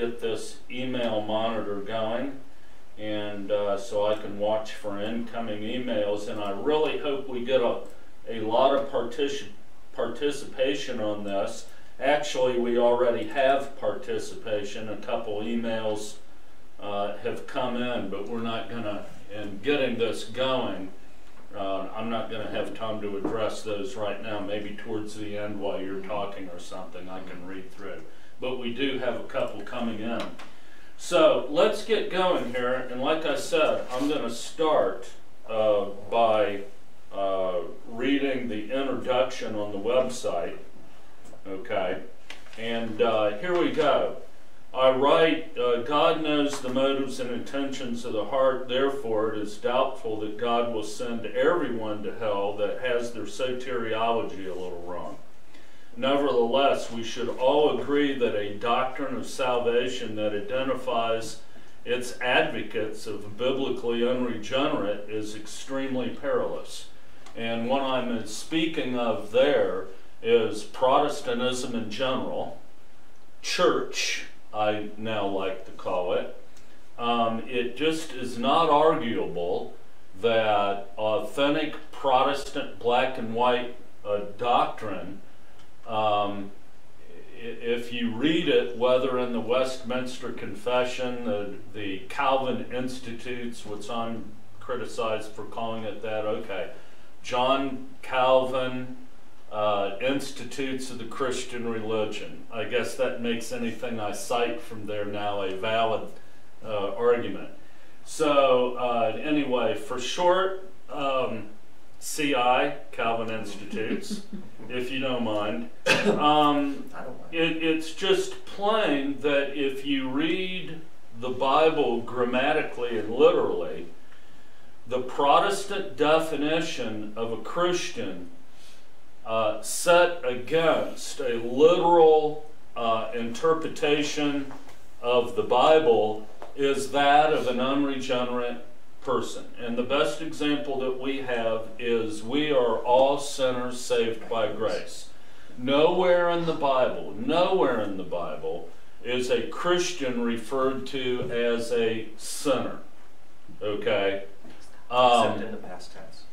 get this email monitor going, and so I can watch for incoming emails, and I really hope we get a lot of participation on this. Actually, we already have participation. A couple emails have come in, but we're not going to, in getting this going, I'm not going to have time to address those right now. Maybe towards the end while you're talking or something I can read through. But we do have a couple coming in. So let's get going here. And like I said, I'm going to start by reading the introduction on the website. Okay, and here we go. I write, God knows the motives and intentions of the heart, therefore it is doubtful that God will send everyone to hell that has their soteriology a little wrong. Nevertheless, we should all agree that a doctrine of salvation that identifies its advocates of biblically unregenerate is extremely perilous. And what I'm speaking of there is Protestantism in general, church, I now like to call it. It just is not arguable that authentic Protestant black and white doctrine, if you read it, whether in the Westminster Confession, the Calvin Institutes, which I'm criticized for calling it that, okay, John Calvin, Institutes of the Christian Religion. I guess that makes anything I cite from there now a valid argument. So anyway, for short, CI, Calvin Institutes, if you don't mind. It's just plain that if you read the Bible grammatically and literally, the Protestant definition of a Christian set against a literal interpretation of the Bible is that of an unregenerate person. And the best example that we have is we are all sinners saved by grace. Nowhere in the Bible is a Christian referred to as a sinner. Okay? Except in the past tense.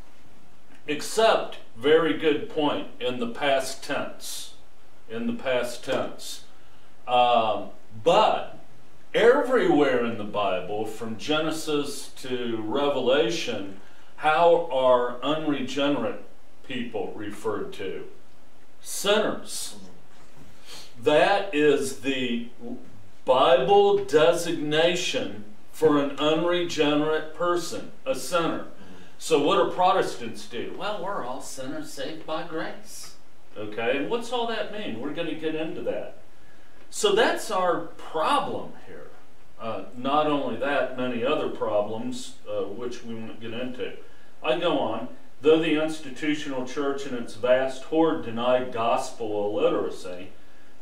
Except, very good point, in the past tense. In the past tense. But everywhere in the Bible, from Genesis to Revelation, how are unregenerate people referred to? Sinners. That is the Bible designation for an unregenerate person, a sinner. So what do Protestants do? Well, we're all sinners saved by grace. Okay, and what's all that mean? We're going to get into that. So that's our problem here. Not only that, many other problems, which we won't get into. I go on. Though the institutional church and its vast horde denied gospel illiteracy,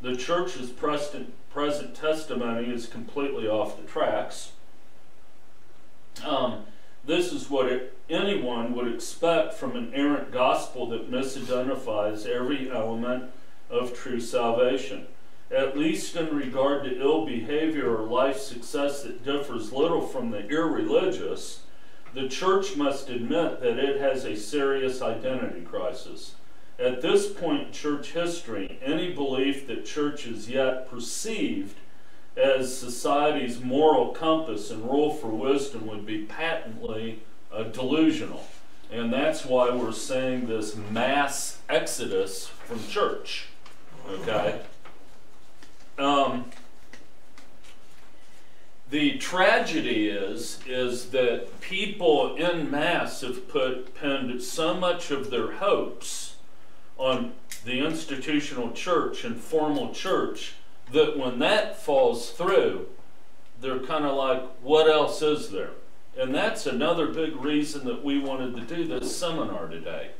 the church's present testimony is completely off the tracks. This is what anyone would expect from an errant gospel that misidentifies every element of true salvation. At least in regard to ill behavior or life success that differs little from the irreligious, the church must admit that it has a serious identity crisis. At this point in church history, any belief that church is yet perceived as society's moral compass and rule for wisdom would be patently delusional. And that's why we're seeing this mass exodus from church. Okay? The tragedy is that people en masse have pinned so much of their hopes on the institutional church and formal church that when that falls through, they're kind of like, what else is there? And that's another big reason that we wanted to do this seminar today.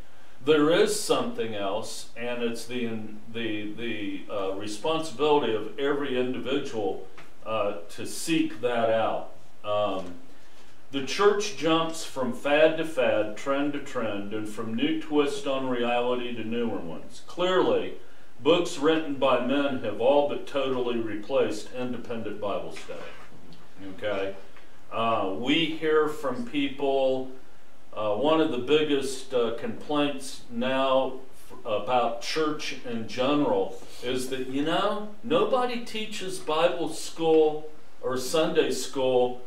There is something else, and it's the responsibility of every individual to seek that out. The church jumps from fad to fad, trend to trend, and from new twists on reality to newer ones. Clearly, books written by men have all but totally replaced independent Bible study. Okay? We hear from people, one of the biggest complaints now about church in general is that, you know, nobody teaches Bible school or Sunday school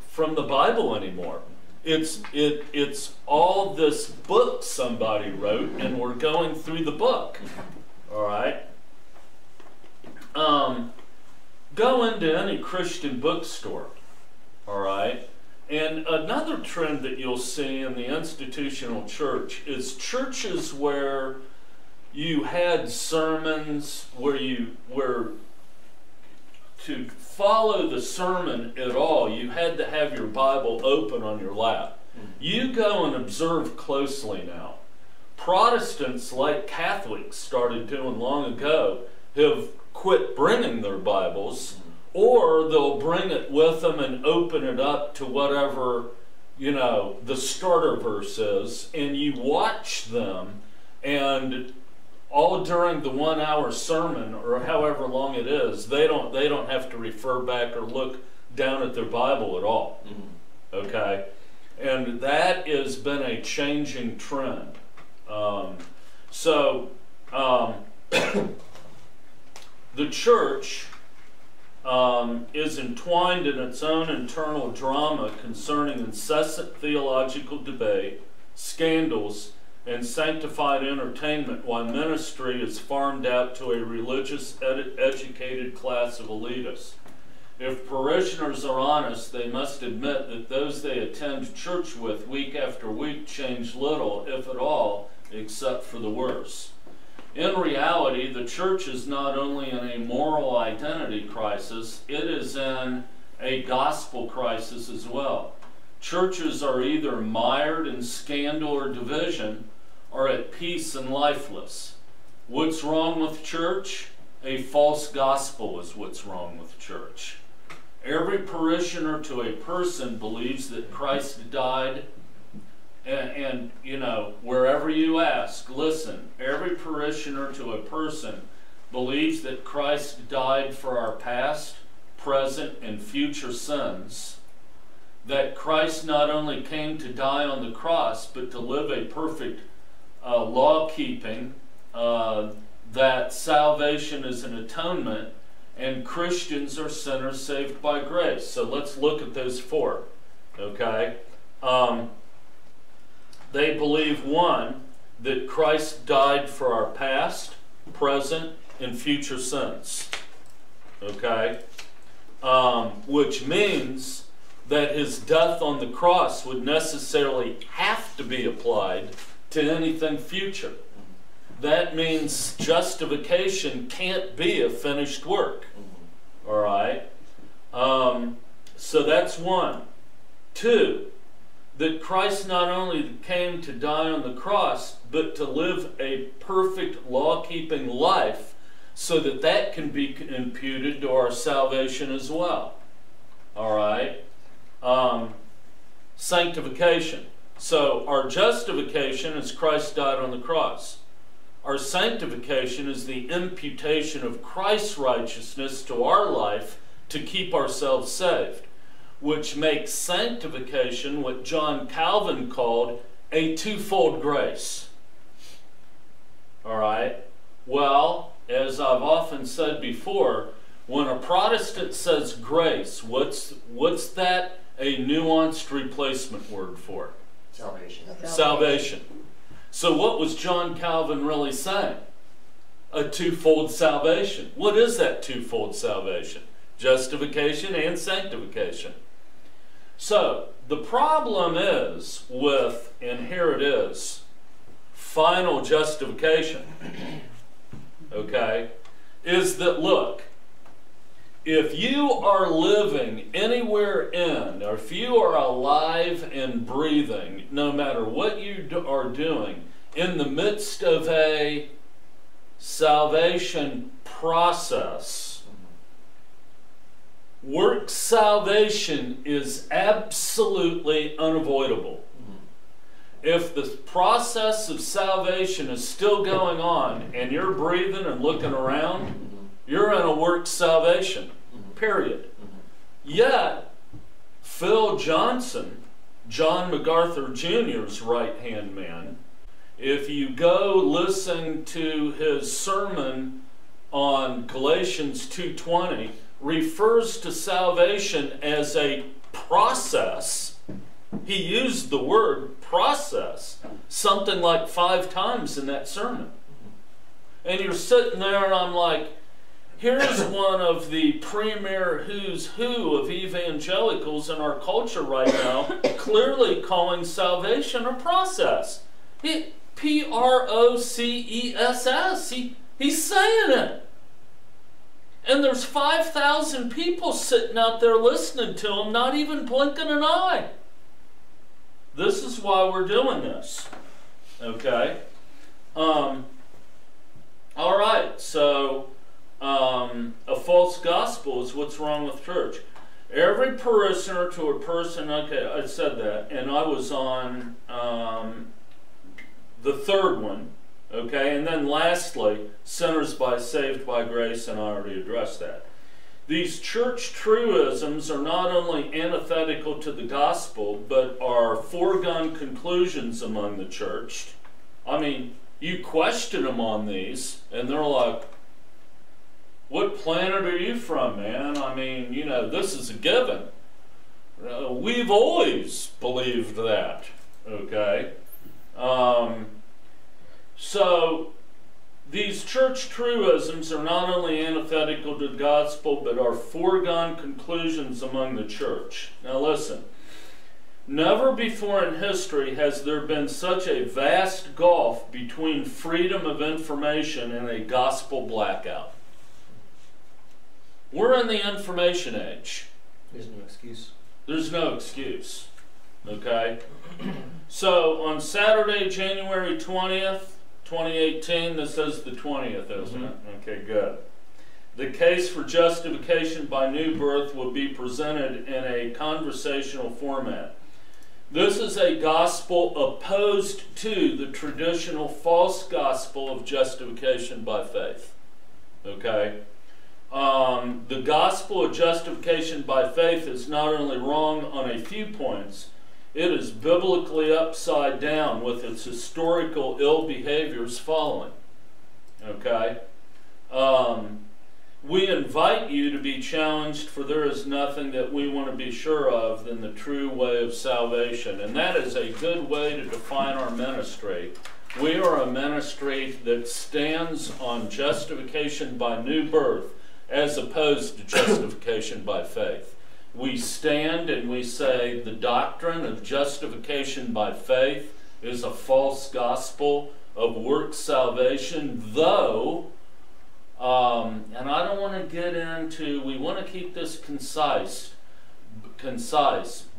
from the Bible anymore. It's all this book somebody wrote, and we're going through the book. All right? Go into any Christian bookstore. All right? And another trend that you'll see in the institutional church is churches where you had sermons where to follow the sermon at all, you had to have your Bible open on your lap. You go and observe closely now. Protestants, like Catholics started doing long ago, have quit bringing their Bibles, or they'll bring it with them and open it up to whatever, you know, the starter verse is, and you watch them, and all during the 1 hour sermon or however long it is, they don't have to refer back or look down at their Bible at all. Okay? And that has been a changing trend. The church is entwined in its own internal drama concerning incessant theological debate, scandals, and sanctified entertainment, while ministry is farmed out to a religious, educated class of elitists. If parishioners are honest, they must admit that those they attend church with week after week change little, if at all, except for the worse. In reality, the church is not only in a moral identity crisis, it is in a gospel crisis as well. Churches are either mired in scandal or division, or at peace and lifeless. What's wrong with church? A false gospel is what's wrong with church. Every parishioner to a person believes that Christ died, and you know, wherever you ask, listen, every parishioner to a person believes that Christ died for our past, present, and future sins, that Christ not only came to die on the cross, but to live a perfect law-keeping, that salvation is an atonement, and Christians are sinners saved by grace. So let's look at those four, okay? They believe, one, that Christ died for our past, present, and future sins, okay? Which means that his death on the cross would necessarily have to be applied to anything future. That means justification can't be a finished work. All right? So that's one. Two, that Christ not only came to die on the cross, but to live a perfect law-keeping life so that that can be imputed to our salvation as well. All right? Sanctification. So our justification is Christ died on the cross. Our sanctification is the imputation of Christ's righteousness to our life to keep ourselves saved, which makes sanctification what John Calvin called a twofold grace. All right? Well, as I've often said before, when a Protestant says grace, what's that a nuanced replacement word for? Salvation. Salvation. So what was John Calvin really saying? A twofold salvation. What is that twofold salvation? Justification and sanctification. So the problem is with, and here it is, final justification, okay, is that, look, if you are living anywhere in, or if you are alive and breathing, no matter what you are doing, in the midst of a salvation process, work salvation is absolutely unavoidable. if the process of salvation is still going on and you're breathing and looking around, you're in a work salvation, period. Yet, Phil Johnson, John MacArthur Jr.'s right-hand man, if you go listen to his sermon on Galatians 2:20, refers to salvation as a process. He used the word process something like 5 times in that sermon. And you're sitting there and I'm like, here's one of the premier who's who of evangelicals in our culture right now clearly calling salvation a process. P-R-O-C-E-S-S. He's saying it. And there's 5,000 people sitting out there listening to him, not even blinking an eye. This is why we're doing this. Okay? All right, so a false gospel is what's wrong with church. Every parishioner to a person, okay, I said that, and I was on the third one, okay, and then lastly, sinners saved by grace, and I already addressed that. These church truisms are not only antithetical to the gospel, but are foregone conclusions among the church. I mean, you question them on these, and they're like, what planet are you from, man? I mean, you know, this is a given. We've always believed that, okay? So, these church truisms are not only antithetical to the gospel, but are foregone conclusions among the church. Now listen, never before in history has there been such a vast gulf between freedom of information and a gospel blackout. We're in the information age. There's no excuse. There's no excuse. Okay? So on Saturday, January 20th, 2018, this is the 20th, isn't it? Okay, good. The case for justification by new birth will be presented in a conversational format. This is a gospel opposed to the traditional false gospel of justification by faith. Okay? The gospel of justification by faith is not only wrong on a few points, it is biblically upside down with its historical ill behaviors following. Okay? We invite you to be challenged, for there is nothing that we want to be sure of than the true way of salvation. And that is a good way to define our ministry. We are a ministry that stands on justification by new birth as opposed to justification by faith. We stand and we say the doctrine of justification by faith is a false gospel of works salvation, though, and I don't want to get into, we want to keep this concise,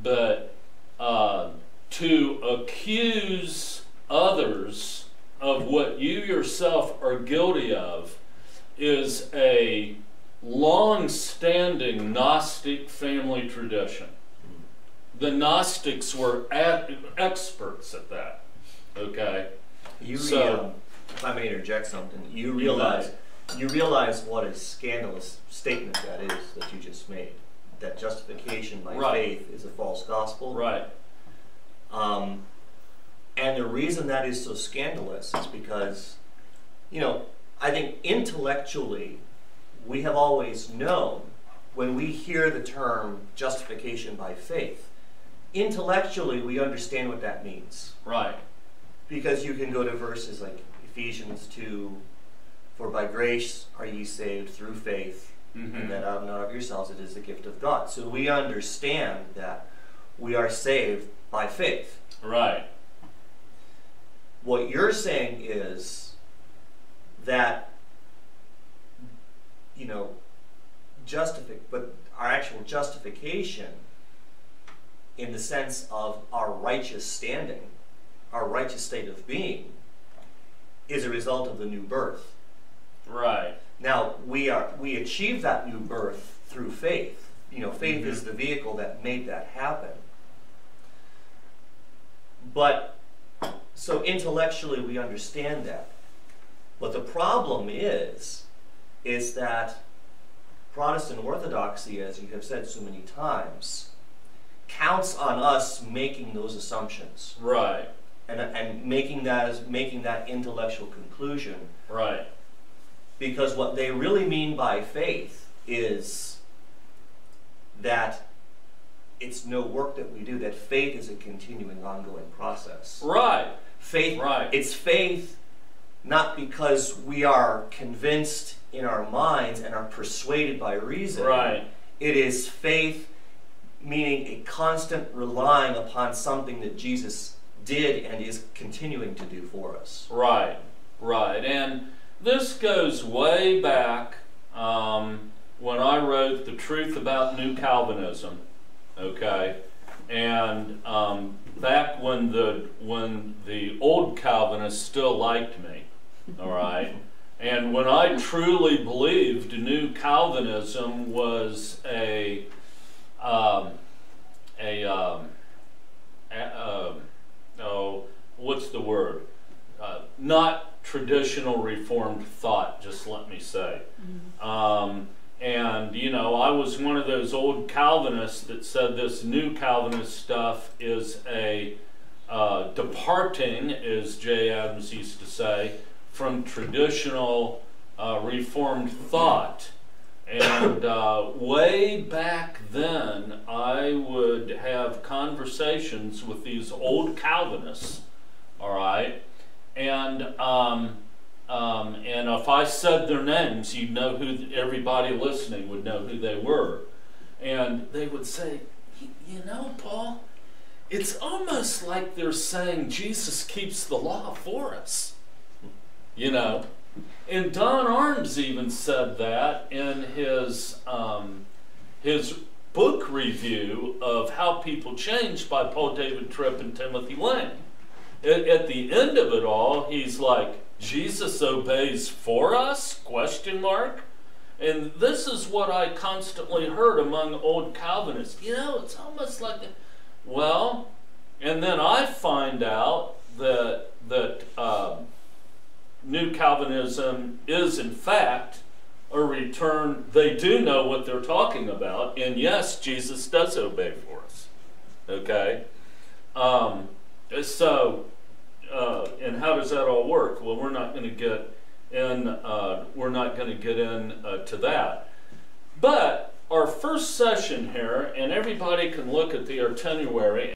but to accuse others of what you yourself are guilty of is a long-standing Gnostic family tradition. The Gnostics were experts at that. Okay? If I may interject something, you realize what a scandalous statement that is that you just made. That justification by faith is a false gospel. Right. And the reason that is so scandalous is because, you know, I think intellectually, we have always known when we hear the term justification by faith, intellectually we understand what that means. Right. Because you can go to verses like Ephesians 2, for by grace are ye saved through faith, and that not of yourselves, it is the gift of God. So we understand that we are saved by faith. Right. What you're saying is that, you know, but our actual justification in the sense of our righteous standing, our righteous state of being, is a result of the new birth. Right. Now, we achieve that new birth through faith. You know, faith is the vehicle that made that happen. But So intellectually we understand that. But the problem is that Protestant orthodoxy, as you have said so many times, counts on us making those assumptions. Right. And making that intellectual conclusion. Right. Because what they really mean by faith is that it's no work that we do, that faith is a continuing, ongoing process. Right. Faith, right. It's faith not because we are convinced in our minds and are persuaded by reason. Right. It is faith, meaning a constant relying upon something that Jesus did and is continuing to do for us. Right, right. And this goes way back when I wrote The Truth About New Calvinism, okay? And back when the old Calvinists still liked me, all right? And when I truly believed New Calvinism was what's the word? Not traditional Reformed thought, just let me say. And, you know, I was one of those old Calvinists that said this New Calvinist stuff is a departing, as J. Adams used to say, from traditional Reformed thought. And way back then, I would have conversations with these old Calvinists, all right? And if I said their names, you'd know who, everybody listening would know who they were. And they would say, you know, Paul, it's almost like they're saying Jesus keeps the law for us, you know? And Don Arms even said that in his book review of How People Change by Paul David Tripp and Timothy Lane. At the end of it all, he's like, Jesus obeys for us? Question mark. And this is what I constantly heard among old Calvinists. You know, it's almost like, well, and then I find out that New Calvinism is in fact a return. They do know what they're talking about, and yes, Jesus does obey for us. Okay, and how does that all work? Well, we're not going to get in. We're not going to get into that. But our first session here, and everybody can look at the itinerary.